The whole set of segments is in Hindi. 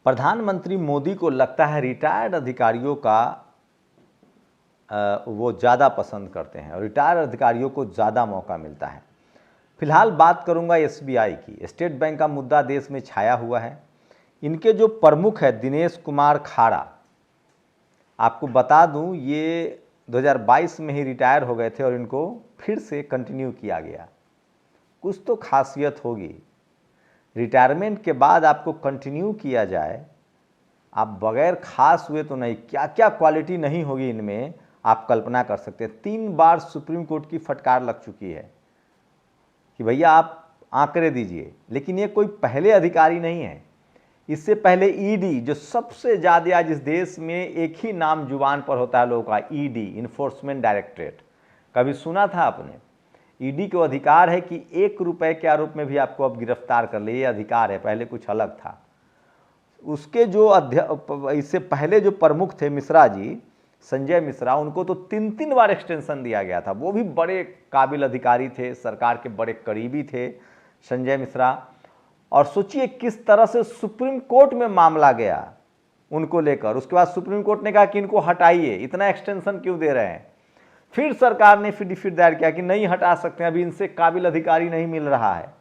प्रधानमंत्री मोदी को लगता है रिटायर्ड अधिकारियों का वो ज़्यादा पसंद करते हैं और रिटायर्ड अधिकारियों को ज़्यादा मौका मिलता है। फिलहाल बात करूंगा एसबीआई की। स्टेट बैंक का मुद्दा देश में छाया हुआ है। इनके जो प्रमुख है दिनेश कुमार खाड़ा, आपको बता दूं ये 2022 में ही रिटायर हो गए थे और इनको फिर से कंटिन्यू किया गया। कुछ तो खासियत होगी, रिटायरमेंट के बाद आपको कंटिन्यू किया जाए, आप बगैर खास हुए तो नहीं, क्या क्या क्वालिटी नहीं होगी इनमें आप कल्पना कर सकते हैं। 3 बार सुप्रीम कोर्ट की फटकार लग चुकी है कि भैया आप आंकड़े दीजिए, लेकिन ये कोई पहले अधिकारी नहीं है। इससे पहले ईडी, जो सबसे ज़्यादा आज इस देश में एक ही नाम जुबान पर होता है लोगों का, ईडी, इन्फोर्समेंट डायरेक्टरेट, कभी सुना था आपने? ईडी को अधिकार है कि 1 रुपए के आरोप में भी आपको अब गिरफ्तार कर ले, ये अधिकार है, पहले कुछ अलग था। उसके जो इससे पहले जो प्रमुख थे मिश्रा जी, संजय मिश्रा, उनको तो 3 बार एक्सटेंशन दिया गया था। वो भी बड़े काबिल अधिकारी थे, सरकार के बड़े करीबी थे संजय मिश्रा। और सोचिए किस तरह से सुप्रीम कोर्ट में मामला गया उनको लेकर। उसके बाद सुप्रीम कोर्ट ने कहा कि इनको हटाइए, इतना एक्सटेंशन क्यों दे रहे हैं। फिर सरकार ने फिर दायर किया कि नहीं हटा सकते, अभी इनसे काबिल अधिकारी नहीं मिल रहा है।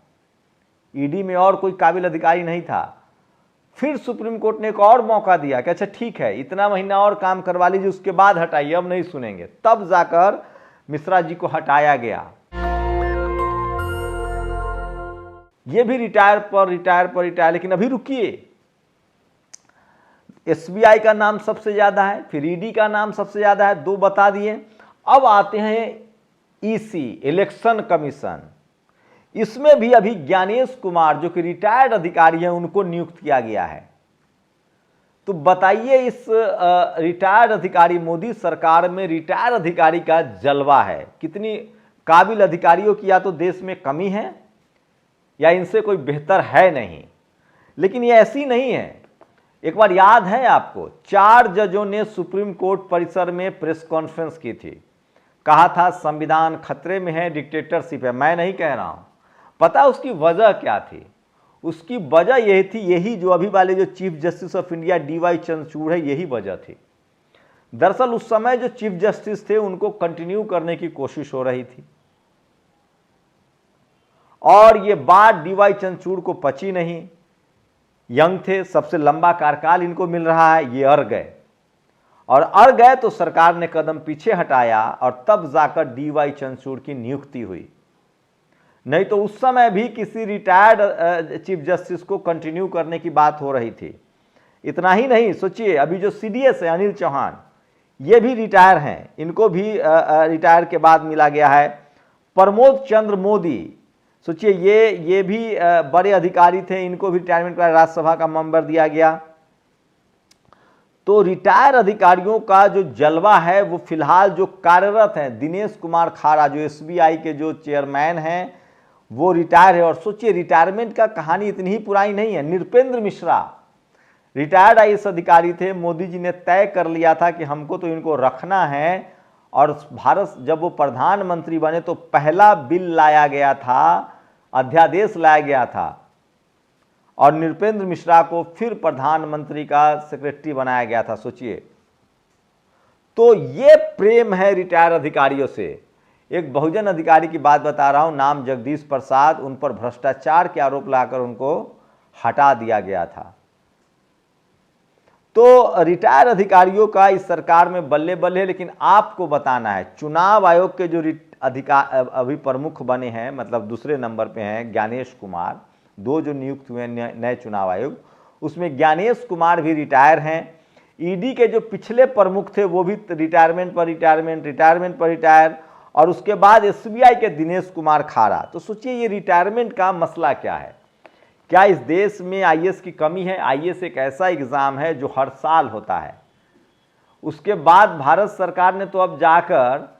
ईडी में और कोई काबिल अधिकारी नहीं था। फिर सुप्रीम कोर्ट ने एक और मौका दिया कि अच्छा ठीक है, इतना महीना और काम करवा लीजिए, उसके बाद हटाइए, अब नहीं सुनेंगे। तब जाकर मिश्रा जी को हटाया गया। ये भी रिटायर, लेकिन अभी रुकिए। एसबीआई का नाम सबसे ज्यादा है, फिर ईडी का नाम सबसे ज्यादा है, 2 बता दिए। अब आते हैं ईसी, इलेक्शन कमीशन। इसमें भी अभी ज्ञानेश कुमार जो कि रिटायर्ड अधिकारी हैं उनको नियुक्त किया गया है। तो बताइए इस रिटायर्ड अधिकारी, मोदी सरकार में रिटायर्ड अधिकारी का जलवा है। कितनी काबिल अधिकारियों की या तो देश में कमी है या इनसे कोई बेहतर है नहीं। लेकिन ये ऐसी नहीं है। एक बार याद है आपको, 4 जजों ने सुप्रीम कोर्ट परिसर में प्रेस कॉन्फ्रेंस की थी, कहा था संविधान खतरे में है, डिक्टेटरशिप है। मैं नहीं कह रहा हूं। पता उसकी वजह क्या थी? उसकी वजह यही थी, यही जो अभी वाले जो chief justice of India DY Chandrachud है, यही वजह थी। दरअसल उस समय जो चीफ जस्टिस थे उनको कंटिन्यू करने की कोशिश हो रही थी और ये बात डीवाई चंद्रचूड़ को पची नहीं। यंग थे, सबसे लंबा कार्यकाल इनको मिल रहा है, ये अड़ गए। और अड़ गए तो सरकार ने कदम पीछे हटाया और तब जाकर डीवाई चंद्रचूड़ की नियुक्ति हुई। नहीं तो उस समय भी किसी रिटायर्ड चीफ जस्टिस को कंटिन्यू करने की बात हो रही थी। इतना ही नहीं, सोचिए अभी जो सीडीएस है अनिल चौहान, ये भी रिटायर हैं, इनको भी रिटायर के बाद मिला गया है। प्रमोद चंद्र मोदी, सोचिए ये भी बड़े अधिकारी थे, इनको भी रिटायरमेंट का राज्यसभा का मेंबर दिया गया। तो रिटायर अधिकारियों का जो जलवा है वो फिलहाल जो कार्यरत हैं, दिनेश कुमार खाड़ा जो एसबीआई के जो चेयरमैन हैं वो रिटायर है। और सोचिए रिटायरमेंट का कहानी इतनी ही पुरानी नहीं है। नृपेंद्र मिश्रा रिटायर्ड आईएएस अधिकारी थे। मोदी जी ने तय कर लिया था कि हमको तो इनको रखना है। और भारत जब वो प्रधानमंत्री बने तो पहला बिल लाया गया था, अध्यादेश लाया गया था और नृपेंद्र मिश्रा को फिर प्रधानमंत्री का सेक्रेटरी बनाया गया था। सोचिए, तो ये प्रेम है रिटायर अधिकारियों से। एक बहुजन अधिकारी की बात बता रहा हूं, नाम जगदीश प्रसाद, उन पर भ्रष्टाचार के आरोप लाकर उनको हटा दिया गया था। तो रिटायर अधिकारियों का इस सरकार में बल्ले बल्ले। लेकिन आपको बताना है, चुनाव आयोग के जो अभी प्रमुख बने हैं, मतलब दूसरे नंबर पे हैं ज्ञानेश कुमार, 2 जो नियुक्त हुए नए चुनाव आयोग, उसमें ज्ञानेश कुमार भी रिटायर हैं। ईडी के जो पिछले प्रमुख थे वो भी रिटायरमेंट पर रिटायर, और उसके बाद एसबीआई के दिनेश कुमार खाड़ा। तो सोचिए ये रिटायरमेंट का मसला क्या है। क्या इस देश में आईएएस की कमी है? आईएएस एक ऐसा एग्जाम है जो हर साल होता है। उसके बाद भारत सरकार ने तो अब जाकर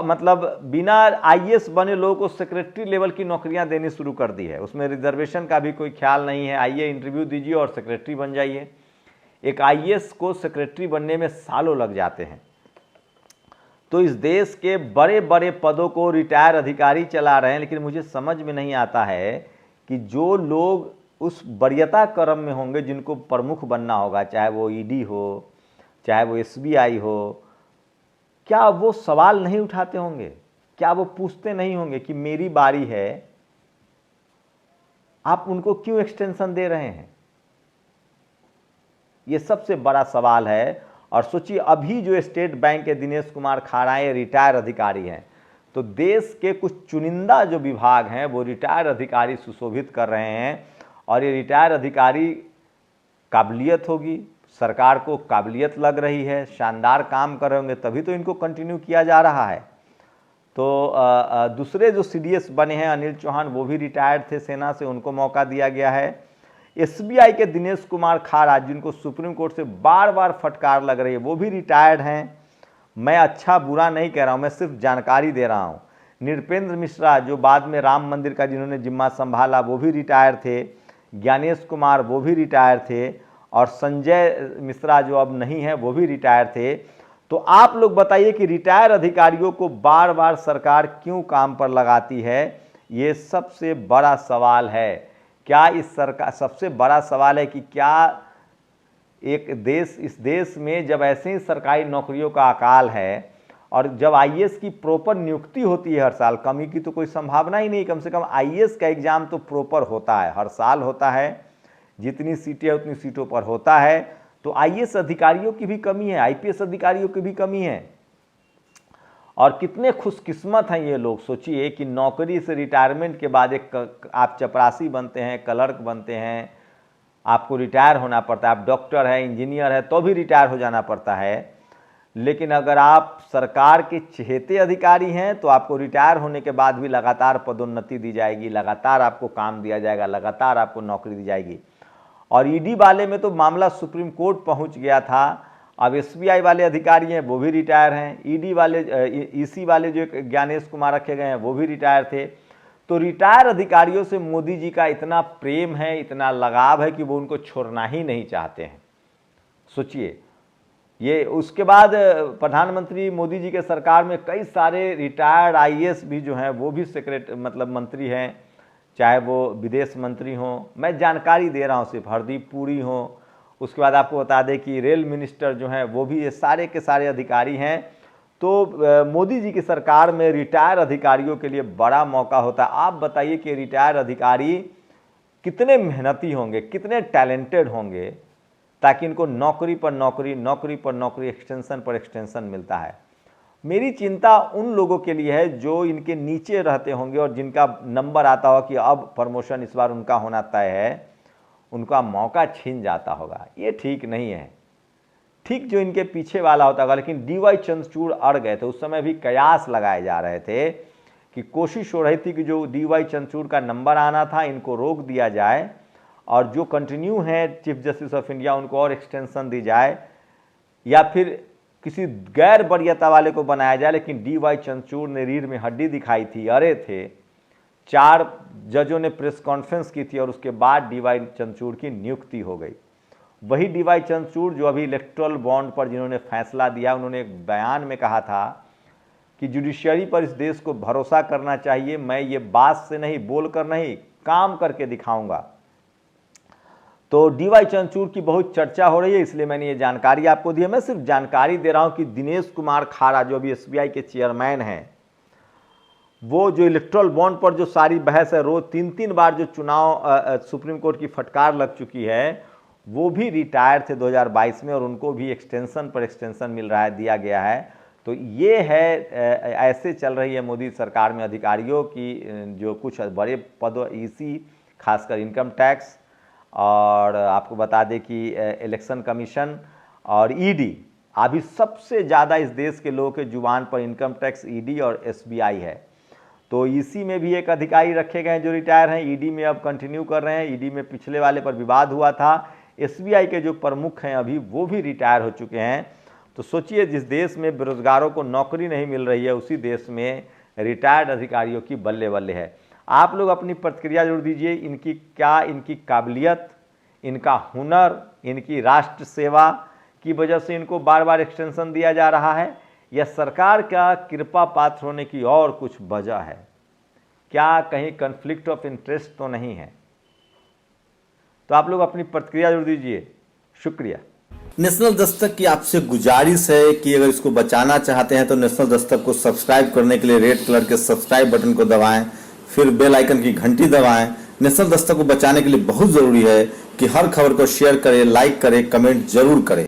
मतलब बिना आईएएस बने लोगों को सेक्रेटरी लेवल की नौकरियां देनी शुरू कर दी है। उसमें रिजर्वेशन का भी कोई ख्याल नहीं है। आइए इंटरव्यू दीजिए और सेक्रेटरी बन जाइए। एक आईएएस को सेक्रेटरी बनने में सालों लग जाते हैं। तो इस देश के बड़े बड़े पदों को रिटायर अधिकारी चला रहे हैं। लेकिन मुझे समझ में नहीं आता है कि जो लोग उस वरीयता क्रम में होंगे जिनको प्रमुख बनना होगा, चाहे वो ईडी हो, चाहे वो एसबीआई हो, क्या वो सवाल नहीं उठाते होंगे? क्या वो पूछते नहीं होंगे कि मेरी बारी है, आप उनको क्यों एक्सटेंशन दे रहे हैं? ये सबसे बड़ा सवाल है। और सोचिए, अभी जो स्टेट बैंक के दिनेश कुमार खाड़ा ये रिटायर अधिकारी हैं, तो देश के कुछ चुनिंदा जो विभाग हैं वो रिटायर अधिकारी सुशोभित कर रहे हैं। और ये रिटायर अधिकारी काबिलियत होगी, सरकार को काबिलियत लग रही है, शानदार काम कर रहे होंगे, तभी तो इनको कंटिन्यू किया जा रहा है। तो दूसरे जो सीडीएस बने हैं अनिल चौहान, वो भी रिटायर्ड थे सेना से, उनको मौका दिया गया है। एसबीआई के दिनेश कुमार खाड़ा, जिनको सुप्रीम कोर्ट से बार बार फटकार लग रही है, वो भी रिटायर्ड हैं। मैं अच्छा बुरा नहीं कह रहा हूँ, मैं सिर्फ जानकारी दे रहा हूँ। नृपेंद्र मिश्रा, जो बाद में राम मंदिर का जिन्होंने जिम्मा संभाला, वो भी रिटायर थे। ज्ञानेश कुमार, वो भी रिटायर थे। और संजय मिश्रा, जो अब नहीं है, वो भी रिटायर थे। तो आप लोग बताइए कि रिटायर अधिकारियों को बार बार सरकार क्यों काम पर लगाती है? ये सबसे बड़ा सवाल है। क्या इस सरकार, सबसे बड़ा सवाल है कि क्या एक देश, इस देश में जब ऐसे ही सरकारी नौकरियों का अकाल है और जब आईएएस की प्रॉपर नियुक्ति होती है हर साल, कमी की तो कोई संभावना ही नहीं, कम से कम आईएएस का एग्जाम तो प्रॉपर होता है, हर साल होता है, जितनी सीटें हैं उतनी सीटों पर होता है। तो आईएएस अधिकारियों की भी कमी है, आईपीएस अधिकारियों की भी कमी है। और कितने खुशकिस्मत हैं ये लोग। सोचिए कि नौकरी से रिटायरमेंट के बाद एक आप चपरासी बनते हैं, क्लर्क बनते हैं, आपको रिटायर होना पड़ता है। आप डॉक्टर है, इंजीनियर है, तो भी रिटायर हो जाना पड़ता है। लेकिन अगर आप सरकार के चहेते अधिकारी हैं तो आपको रिटायर होने के बाद भी लगातार पदोन्नति दी जाएगी, लगातार आपको काम दिया जाएगा, लगातार आपको नौकरी दी जाएगी। और ईडी वाले में तो मामला सुप्रीम कोर्ट पहुंच गया था। अब एसबीआई वाले अधिकारी हैं वो भी रिटायर हैं, ईडी वाले, ईसी वाले जो ज्ञानेश कुमार रखे गए हैं वो भी रिटायर थे। तो रिटायर अधिकारियों से मोदी जी का इतना प्रेम है, इतना लगाव है कि वो उनको छोड़ना ही नहीं चाहते हैं। सोचिए, ये उसके बाद प्रधानमंत्री मोदी जी के सरकार में कई सारे रिटायर्ड आईएएस भी जो हैं वो भी मतलब मंत्री हैं, चाहे वो विदेश मंत्री हों। मैं जानकारी दे रहा हूँ सिर्फ, हरदीप पुरी हों। उसके बाद आपको बता दें कि रेल मिनिस्टर जो हैं वो भी, ये सारे के सारे अधिकारी हैं। तो मोदी जी की सरकार में रिटायर अधिकारियों के लिए बड़ा मौका होता है। आप बताइए कि रिटायर अधिकारी कितने मेहनती होंगे, कितने टैलेंटेड होंगे, ताकि इनको नौकरी पर नौकरी, नौकरी पर नौकरी, एक्सटेंशन पर एक्सटेंशन मिलता है। मेरी चिंता उन लोगों के लिए है जो इनके नीचे रहते होंगे और जिनका नंबर आता हो कि अब प्रमोशन इस बार उनका होना तय है, उनका मौका छीन जाता होगा। ये ठीक नहीं है। ठीक जो इनके पीछे वाला होता होगा। लेकिन डीवाई चंद्रचूड़ अड़ गए थे, उस समय भी कयास लगाए जा रहे थे कि कोशिश हो रही थी कि जो डीवाई चंद्रचूड़ का नंबर आना था इनको रोक दिया जाए, और जो कंटिन्यू है चीफ जस्टिस ऑफ इंडिया उनको और एक्सटेंशन दी जाए, या फिर किसी गैर वरीयता वाले को बनाया जाए। लेकिन डीवाई चंद्रचूड़ ने रीढ़ में हड्डी दिखाई थी, अरे थे। 4 जजों ने प्रेस कॉन्फ्रेंस की थी और उसके बाद डीवाई चंद्रचूड़ की नियुक्ति हो गई। वही डीवाई चंद्रचूड़ जो अभी इलेक्टोरल बॉन्ड पर जिन्होंने फैसला दिया, उन्होंने एक बयान में कहा था कि जुडिशरी पर इस देश को भरोसा करना चाहिए, मैं ये बात से नहीं, बोलकर नहीं, काम करके दिखाऊंगा। तो डीवाई चंद्रचूड़ की बहुत चर्चा हो रही है, इसलिए मैंने ये जानकारी आपको दी है। मैं सिर्फ जानकारी दे रहा हूं कि दिनेश कुमार खाड़ा जो अभी एसबीआई के चेयरमैन हैं, वो जो इलेक्टोरल बॉन्ड पर जो सारी बहस है, रोज 3-3 बार जो चुनाव सुप्रीम कोर्ट की फटकार लग चुकी है, वो भी रिटायर थे 2022 में और उनको भी एक्सटेंशन पर एक्सटेंशन मिल रहा है, दिया गया है। तो ये है, ऐसे चल रही है मोदी सरकार में अधिकारियों की जो कुछ बड़े पद, ईसी खासकर इनकम टैक्स, और आपको बता दें कि इलेक्शन कमीशन और ईडी, अभी सबसे ज़्यादा इस देश के लोगों के जुबान पर इनकम टैक्स, ईडी और एसबीआई है। तो ईसी में भी एक अधिकारी रखे गए हैं जो रिटायर हैं, ईडी में अब कंटिन्यू कर रहे हैं। ईडी में पिछले वाले पर विवाद हुआ था। एसबीआई के जो प्रमुख हैं अभी, वो भी रिटायर हो चुके हैं। तो सोचिए, जिस देश में बेरोजगारों को नौकरी नहीं मिल रही है, उसी देश में रिटायर्ड अधिकारियों की बल्ले बल्ले है। आप लोग अपनी प्रतिक्रिया जरूर दीजिए। इनकी क्या, इनकी काबिलियत, इनका हुनर, इनकी राष्ट्र सेवा की वजह से इनको बार बार एक्सटेंशन दिया जा रहा है, या सरकार का कृपा पात्र होने की और कुछ वजह है? क्या कहीं कन्फ्लिक्ट ऑफ इंटरेस्ट तो नहीं है? तो आप लोग अपनी प्रतिक्रिया जरूर दीजिए। शुक्रिया। नेशनल दस्तक की आपसे गुजारिश है कि अगर इसको बचाना चाहते हैं तो नेशनल दस्तक को सब्सक्राइब करने के लिए रेड कलर के सब्सक्राइब बटन को दबाएं, फिर बेल आइकन की घंटी दबाएं। नेशनल दस्तक को बचाने के लिए बहुत जरूरी है कि हर खबर को शेयर करें, लाइक करें, कमेंट जरूर करें।